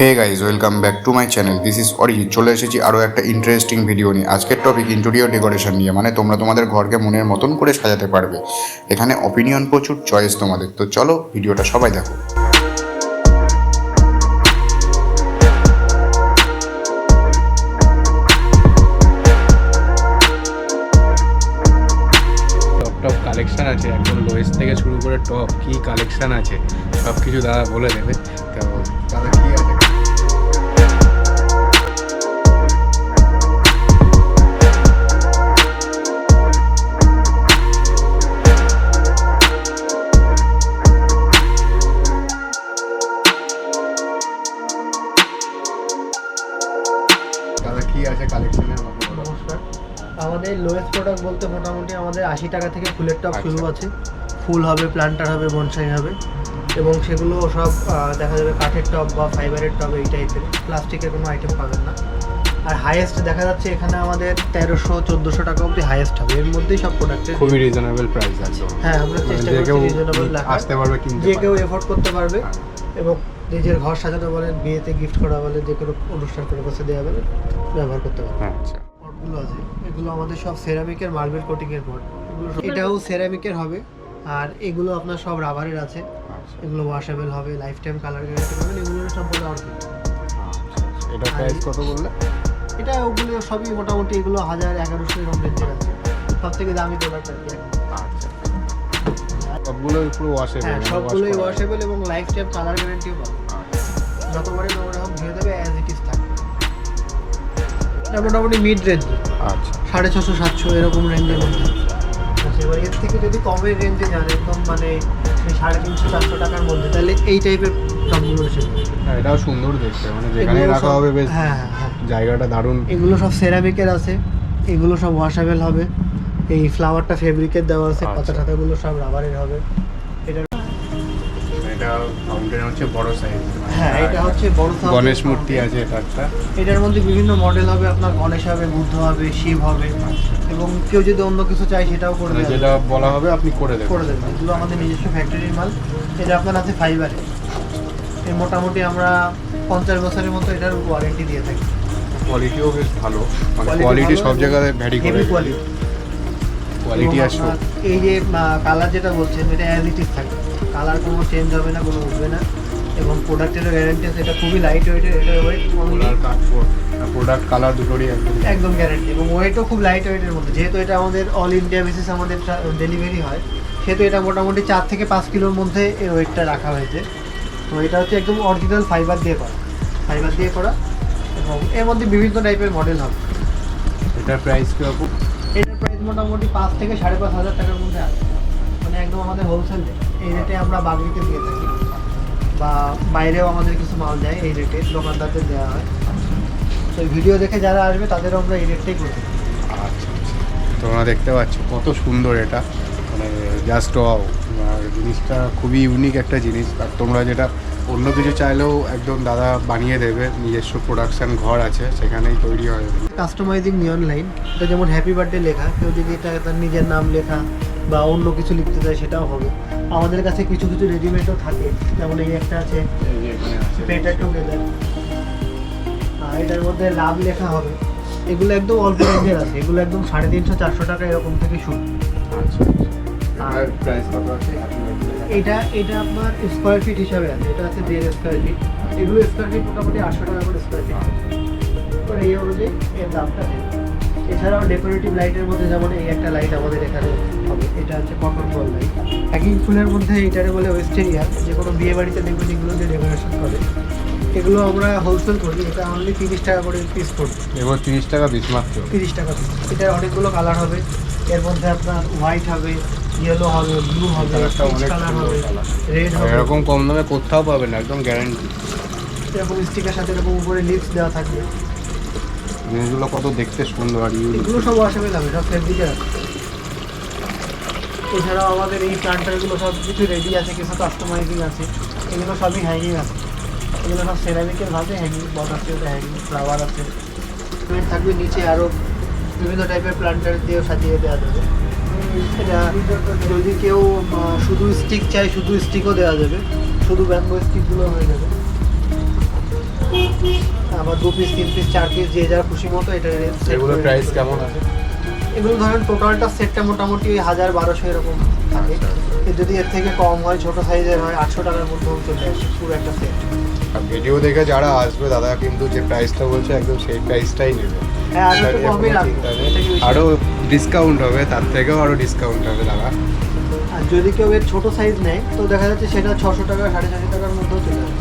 Hey guys, welcome back to my channel. This is Arijit. চলে এসেছি আরও একটা ইন্টারেস্টিং ভিডিও নিয়ে। আজকের টপিক ইন্টেরিয়র ডেকোরেশন নিয়ে, মানে তোমরা তোমাদের ঘরকে মনের মতন করে সাজাতে পারবে। এখানে অপিনিয়ন প্রচুর, চয়েস তোমাদের। তো চলো ভিডিওটা সবাই দেখো। টপ টপ কালেকশান আছে, একদম লোয়েস্ট থেকে শুরু করে টপ কি কালেকশান আছে সব কিছু দাদা বলে দেবে। তো দাদা কি আছে? দাদা কি আছে কালেকশনের মধ্যে? নমস্কার। আমাদের লোয়েস্ট প্রোডাক্ট বলতে মোটামুটি আমাদের 80 টাকা থেকে ফুলের টব শুরু আছে। ফুল হবে, প্ল্যান্টার হবে, বনসাই হবে, এবং সেগুলো সব দেখা যাবে কাঠের টব বা ফাইবারের টব, এই টাইপের। প্লাস্টিকের কোনো আইটেম পাবেন না। আর হাইয়েস্ট দেখা যাচ্ছে এখানে আমাদের 1300-1400 টাকা অবধি হাইয়েস্ট হবে। এর মধ্যেই সব প্রোডাক্টের খুবই রিজনেবল প্রাইস আছে। হ্যাঁ, আমরা চেষ্টা যে করছি কেউ রিজনেবল রাখার, আসতে পারবে, কিনতে যে কেউ পারবে। এফোর্ড করতে পারবে, এবং নিজের ঘর সাজানো বলেন, বিয়েতে গিফট করা বলে, যে কোনো অনুষ্ঠান করে বসে দেওয়া বলে ব্যবহার করতে পারবে। আচ্ছা, পটগুলো আছে, এগুলো আমাদের সব সেরামিকের মার্বেল কোটিংয়ের পট। এটাও সেরামিকের হবে, আর এগুলো আপনার সব রাবারের আছে। এগুলো ওয়াশেবল হবে, লাইফ টাইম কালার গ্যারান্টি পাবেন। এগুলো সম্পূর্ণ অর্গানিক। এটা প্রাইস কত বললে? এটা ওগুলো সবই মোটামুটি এগুলো 1000-1100 এরকম রেঞ্জের আছে। সব থেকে দামি প্রোডাক্ট আর কি। আচ্ছা, সবগুলোই পুরো ওয়াশেবল? হ্যাঁ, সবগুলোই ওয়াশেবল এবং লাইফ টাইম কালার গ্যারান্টিও পাবেন। যতবারই নোংরা হোক ধুয়ে দেবে, অ্যাজ ইট ইজ থাকবে। এটা মোটামুটি মিড রেঞ্জ, আচ্ছা, 650-700 এরকম রেঞ্জের মধ্যে। এবার এর থেকে যদি কমের রেঞ্জে যান, একদম মানে 350-400 টাকার মধ্যে, তাহলে এই টাইপের টবগুলো এসেছে। হ্যাঁ এটাও সুন্দর দেখতে, মানে যেখানে রাখা হবে বেশ। হ্যাঁ হ্যাঁ হ্যাঁ, জায়গাটা দারুণ। এগুলো সব সেরামিকের আছে, এগুলো সব ওয়াশেবল হবে। এই ফ্লাওয়ারটা ফেব্রিকের দেওয়া আছে, আচ্ছা। পাতা টাতাগুলো সব রাবারের হবে। এটা এটা ফাউন্টেন হচ্ছে বড় সাইজ। হ্যাঁ, এটা হচ্ছে বড় সাইজ গণেশ মূর্তি আছে এটা একটা। এটার মধ্যে বিভিন্ন মডেল হবে, আপনার গণেশ হবে, বুদ্ধ হবে, শিব হবে, এবং কেউ যদি অন্য কিছু চায় সেটাও করে মানে দেবে। যেটা বলা হবে আপনি করে দেবেন। করে দেবেন। এগুলো আমাদের নিজস্ব ফ্যাক্টরির মাল। এটা আপনার আছে ফাইবারে। এর মোটামুটি আমরা 50 বছরের মতো এটার ওয়ারেন্টি দিয়ে থাকি। কোয়ালিটিও বেশ ভালো, মানে Quality কোয়ালিটি ভালো সব এবং জায়গায় ভ্যারি করে। Heavy quality. কোয়ালিটি আর সব। এই যে কালার যেটা বলছেন, এটা অ্যাজ ইট ইজ থাকে। কালার কোনো চেঞ্জ হবে না, কোনো উঠবে না, এবং প্রোডাক্টেরও গ্যারান্টি আছে। এটা খুবই লাইট ওয়েটের। এটা ওয়েট প্রোডাক্ট কালার দুটোরই একদম গ্যারান্টি, এবং ওয়েটও খুব লাইট ওয়েটের মধ্যে। যেহেতু এটা আমাদের অল ইন্ডিয়া বেসিস আমাদের ডেলিভারি হয়, সেহেতু এটা মোটামুটি 4 থেকে 5 কিলোর মধ্যে এই ওয়েটটা রাখা হয়েছে। তো এটা হচ্ছে একদম অরিজিনাল ফাইবার দিয়ে করা, এবং এর মধ্যে বিভিন্ন টাইপের মডেল হবে। এটার প্রাইস কিরকম? এটার প্রাইস মোটামুটি 5 থেকে 5,500 টাকার মধ্যে আছে। মানে একদম আমাদের হোলসেল রেট। এই রেটে আমরা বাগরিতে দিয়ে থাকি, বা বাইরেও আমাদের কিছু মাল যায় এই রেটে, দোকানদারদের দেওয়া হয়। তো এই ভিডিও দেখে যারা আসবে তাদেরও আমরা এই রেটটাই করে দিই। আচ্ছা, তোমরা দেখতে পাচ্ছ কত সুন্দর এটা, মানে জাস্ট ওয়াও। আর জিনিসটা খুবই ইউনিক একটা জিনিস। আর তোমরা যেটা অন্য কিছু চাইলেও একদম দাদা বানিয়ে দেবে। নিজস্ব প্রোডাকশান ঘর আছে, সেখানেই তৈরি হয়। কাস্টমাইজিং নিয়ন লাইন, এটা যেমন হ্যাপি বার্থডে লেখা, কেউ যদি এটা তার নিজের নাম লেখা বা অন্য কিছু লিখতে চায় সেটাও হবে। আমাদের কাছে কিছু কিছু রেডিমেডও থাকে, যেমন এই একটা আছে এই যে এখানে আছে বেটার টুগেদার, এটার মধ্যে লাভ লেখা হবে। এগুলো একদম অল্প রেঞ্জের আছে, এগুলো একদম 350-400 টাকা এরকম থেকে শুরু। আচ্ছা, আর প্রাইস কত আছে? এটা আপনার স্কোয়ার ফিট হিসাবে আছে, এটা আছে 1.5 স্কোয়ার ফিট। এগুলো স্কোয়ার ফিট মোটামুটি 800 টাকা করে স্কোয়ার ফিট। এবার এই অনুযায়ী এর দামটা দেবে। এছাড়াও ডেকোরেটিভ লাইটের মধ্যে যেমন এই একটা লাইট আমাদের এখানে হবে, এটা হচ্ছে কটন বল লাইট। হ্যাঙ্গিং ফুলের মধ্যে এটারে বলে ওয়েস্টেরিয়া, যে কোনো বিয়ে বাড়িতে দেখবেন এগুলো দিয়ে ডেকোরেশন করে। এগুলো আমরা হোলসেল করি, এটা অনলি 30 টাকা করে পিস পড়বে। এবার 30 টাকা পিস মাত্র? 30 টাকা পিস। এটার অনেকগুলো কালার হবে, এর মধ্যে আপনার হোয়াইট হবে, ইয়েলো হবে, ব্লু হবে, কালারটা পিচ অনেক কালার সুন্দর হবে, কালার। রেড হবে। এরকম কম দামে কোথাও পাবেন না, একদম গ্যারান্টি। এরকম স্টিকের সাথে এরকম উপরে লিপস দেওয়া থাকবে। জিনিসগুলো কত দেখতে সুন্দর আর ইউনিক। এগুলো সব ওয়াশেবল হবে, সব ফেব্রিকের আছে। এছাড়াও আমাদের এই প্লান্টারগুলো সব কিছু রেডি আছে, কিছু কাস্টমাইজিং আছে। এগুলো সবই হ্যাঙ্গিং আছে। এগুলো সব সেরামিকের ভাবে হ্যাঙ্গিং, বট আছে, ওটা হ্যাঙ্গিং, ফ্লাওয়ার আছে। থাকবে নিচে আরও বিভিন্ন টাইপের প্লান্টার দিয়েও সাজিয়ে দেওয়া যাবে। এটা যদি কেউ শুধু স্টিক চায়, শুধু স্টিকও দেওয়া যাবে, শুধু ব্যাম্বো স্টিকগুলো হয়ে যাবে। আবার 2 পিস 3 পিস 4 পিস যে যার খুশি মতো এটা এগুলোর প্রাইস কেমন আছে? এগুলো ধরেন টোটালটা সেটটা মোটামুটি ওই 1000-1200 এরকম থাকে। এর যদি এর থেকে কম হয়, ছোট সাইজের হয়, 800 টাকার মধ্যেও চলে আসে পুরো একটা সেট। আর ভিডিও দেখে যারা আসবে দাদা কিন্তু যে প্রাইসটা বলছে একদম সেই প্রাইসটাই নেবে। হ্যাঁ, আর একটু এটা নিয়ে কমই কোনো রাখবো, চিন্তা নেই। এটা কি বেশি? আরো ডিসকাউন্ট হবে, তার থেকেও আরো ডিসকাউন্ট হবে দাদা। আর যদি কেউ এর ছোট সাইজ নেয় তো দেখা যাচ্ছে সেটা 600 টাকা 650 টাকার মধ্যেও চলে আসে।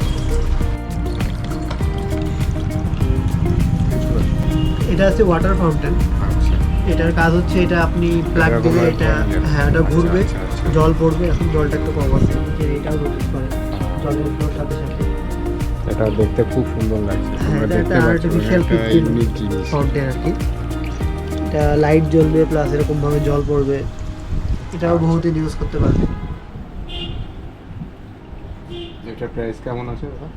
এটা হচ্ছে ওয়াটার ফাউন্টেন। আচ্ছা, এটার কাজ হচ্ছে এটা আপনি প্লাগ এরকম দিলে ভাবে এটা, fountain। হ্যাঁ, এটা ঘুরবে, আচ্ছা, আচ্ছা, আচ্ছা। জল পড়বে। এখন জলটা একটু কম আছে, যে এটাও রোটেট করে জলের ফ্লোর সাথে সাথে। এটা দেখতে খুব সুন্দর লাগছে। হ্যাঁ, তোমরা এটা দেখতে একটা পাচ্ছ আর্টিফিশিয়াল একটা 15 ইউনিক জিনিস। ফাউন্টেন আর কি। এটা লাইট জ্বলবে প্লাস এরকম ভাবে জল পড়বে। এটাও আচ্ছা। বহুদিন ইউজ করতে পারবে। এটার প্রাইস কেমন আছে দাদা?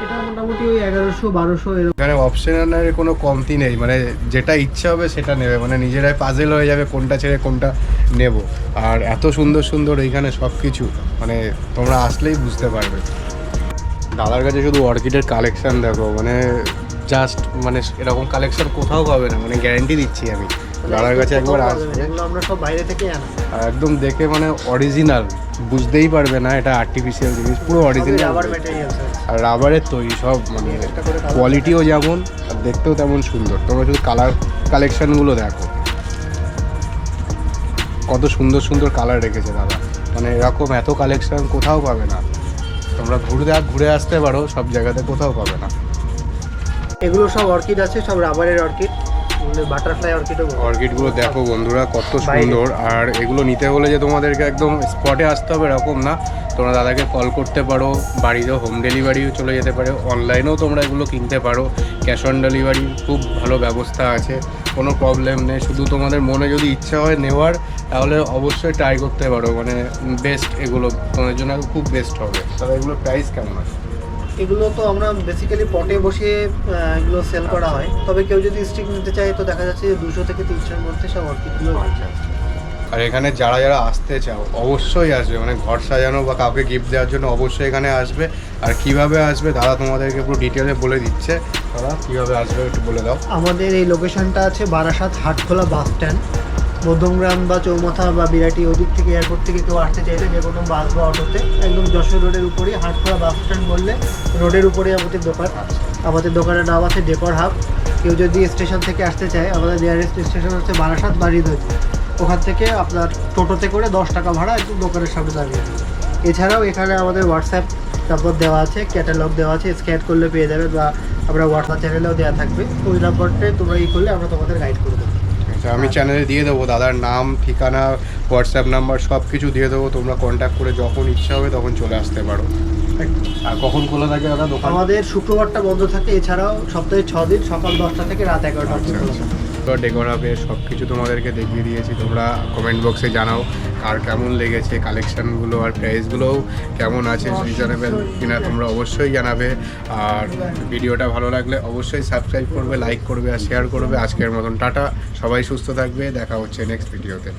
এটা মোটামুটি ওই 1100-1200 এরকম। এখানে অপশনের কোনো কমতি নেই, মানে যেটা ইচ্ছা হবে সেটা নেবে, মানে নিজেরাই পাজেল হয়ে যাবে কোনটা ছেড়ে কোনটা নেব। আর এত সুন্দর সুন্দর এইখানে সব কিছু, মানে তোমরা আসলেই বুঝতে পারবে। দাদার কাছে শুধু অর্কিডের কালেকশন দেখো, মানে জাস্ট মানে এরকম কালেকশন কোথাও পাবে না, মানে গ্যারেন্টি দিচ্ছি আমি। দাদার কাছে একবার আসবে এগুলো আমরা সব বাইরে থেকে আনি। আর একদম দেখে মানে অরিজিনাল, বুঝতেই পারবে না এটা আর্টিফিশিয়াল জিনিস, পুরো অরিজিনাল। রাবার ম্যাটেরিয়ালস আছে। আর রাবারের তৈরি সব, মানে কোয়ালিটিও যেমন আর দেখতেও তেমন সুন্দর। তোমরা শুধু কালার কালেকশনগুলো দেখো, কত সুন্দর সুন্দর কালার রেখেছে দাদা, মানে এরকম এত কালেকশন কোথাও পাবে না। তোমরা ঘুরে আসতে পারো, সব জায়গাতে কোথাও পাবে না। এগুলো সব অর্কিড আছে, সব রাবারের অর্কিড, বাটারফ্লাই অর্কিডও বলে। অর্কিডগুলো দেখো বন্ধুরা কত বাইরে। সুন্দর। আর এগুলো নিতে হলে যে তোমাদেরকে একদম স্পটে আসতে হবে এরকম না, তোমরা দাদাকে কল করতে পারো, বাড়িতেও হোম ডেলিভারিও চলে যেতে পারো, অনলাইনেও তোমরা এগুলো কিনতে পারো, ক্যাশ অন ডেলিভারি খুব ভালো ব্যবস্থা আছে, কোনো প্রবলেম নেই। শুধু তোমাদের মনে যদি ইচ্ছা হয় নেওয়ার, তাহলে অবশ্যই ট্রাই করতে পারো, মানে বেস্ট, এগুলো তোমাদের জন্য খুব বেস্ট হবে। তাহলে এগুলোর প্রাইস কেমন আছে? এগুলো তো আমরা বেসিক্যালি পটে বসিয়ে এগুলো সেল করা হয়। তবে কেউ যদি স্টিক নিতে চায় তো দেখা যাচ্ছে 200 থেকে 300 এর মধ্যে সব অর্কিডগুলো আছে। আর এখানে যারা যারা আসতে চাও অবশ্যই আসবে, মানে ঘর সাজানো বা কাউকে গিফট দেওয়ার জন্য অবশ্যই এখানে আসবে। আর কিভাবে আসবে দাদা তোমাদেরকে পুরো ডিটেলে বলে দিচ্ছে। দাদা কীভাবে আসবে একটু বলে দাও। আমাদের এই লোকেশনটা আছে বারাসাত হাটখোলা বাস স্ট্যান্ড। মধ্যমগ্রাম বা চৌমাথা বা বিরাটি ওদিক থেকে, এয়ারপোর্ট থেকে কেউ আসতে চাইলে যে কোনো বাস বা অটোতে একদম যশোর রোডের উপরেই হাটখোলা বাস স্ট্যান্ড বললে রোডের উপরেই আমাদের দোকান। আমাদের দোকানের নাম আছে ডেকর হাব। কেউ যদি স্টেশন থেকে আসতে চায়, আমাদের নিয়ারেস্ট স্টেশন হচ্ছে বারাসাত বা হৃদয়পুর। ওখান থেকে আপনার টোটোতে করে 10 টাকা ভাড়া একদম দোকানের সামনে দাঁড়িয়ে দেবে। এছাড়াও এখানে আমাদের হোয়াটসঅ্যাপ নাম্বার দেওয়া আছে, ক্যাটালগ দেওয়া আছে, স্ক্যান করলে পেয়ে যাবে, বা আমরা হোয়াটসঅ্যাপ চ্যানেলেও দেওয়া থাকবে। ওই নাম্বারটায় তোমরা করলে আমরা তোমাদের গাইড করে দেবো। আচ্ছা, আমি চ্যানেলে দিয়ে দেবো দাদার নাম, ঠিকানা, হোয়াটসঅ্যাপ নাম্বার সব কিছু দিয়ে দেবো। তোমরা কন্ট্যাক্ট করে যখন ইচ্ছা হবে তখন চলে আসতে পারো। আর কখন খোলা থাকে দাদা দোকান? আমাদের শুক্রবারটা বন্ধ থাকে, এছাড়াও সপ্তাহে 6 দিন সকাল 10টা থেকে রাত 11টা অবধি খোলা থাকে। তো ডেকর হাবে সব কিছু তোমাদেরকে দেখিয়ে দিয়েছি। তোমরা কমেন্ট বক্সে জানাও আর কেমন লেগেছে কালেকশানগুলো, আর প্রাইসগুলোও কেমন আছে, রিজনেবল কিনা তোমরা অবশ্যই জানাবে। আর ভিডিওটা ভালো লাগলে অবশ্যই সাবস্ক্রাইব করবে, লাইক করবে আর শেয়ার করবে। আজকের মতন টাটা, সবাই সুস্থ থাকবে, দেখা হচ্ছে নেক্সট ভিডিওতে।